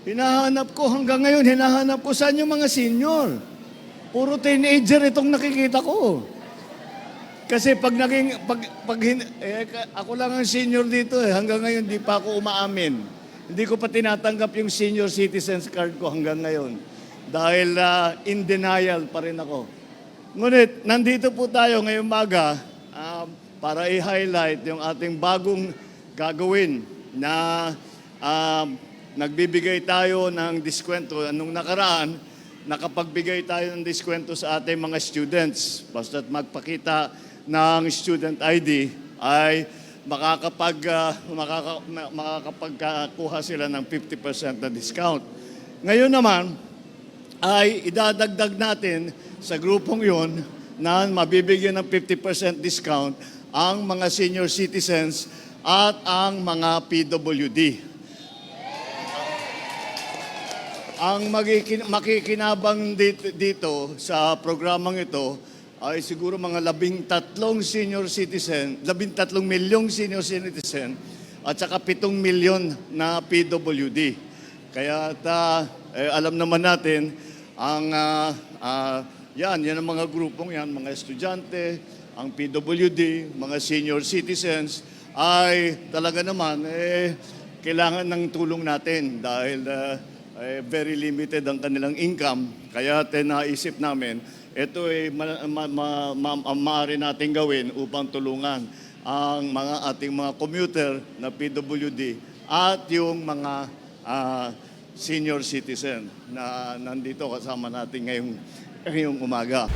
Hinahanap ko hanggang ngayon, hinahanap ko saan yung mga senior. Puro teenager itong nakikita ko. Kasi ako lang ang senior dito hanggang ngayon di pa ako umaamin. Hindi ko pa tinatanggap yung senior citizens card ko hanggang ngayon. Dahil in denial pa rin ako. Ngunit, nandito po tayo ngayong maga para i-highlight yung ating bagong gagawin na nagbibigay tayo ng diskwento. Anong nakaraan, nakapagbigay tayo ng diskwento sa ating mga students. Basta't magpakita ng student ID ay makakapagkuha sila ng 50% na discount. Ngayon naman, ay idadagdag natin sa grupong yon na mabibigyan ng 50% discount ang mga senior citizens at ang mga PWD. Ang makikinabang dito sa programang ito ay siguro mga 13 senior citizen, 13 milyong senior citizen at saka 7 milyon na PWD. Kaya alam naman natin yan ang mga grupong yan, mga estudyante, ang PWD, mga senior citizens ay talaga naman kailangan ng tulong natin dahil very limited ang kanilang income. Kaya naisip namin, ito ay maaari natin gawin upang tulungan ang ating mga commuter na PWD at yung mga senior citizen na nandito kasama natin ngayong umaga.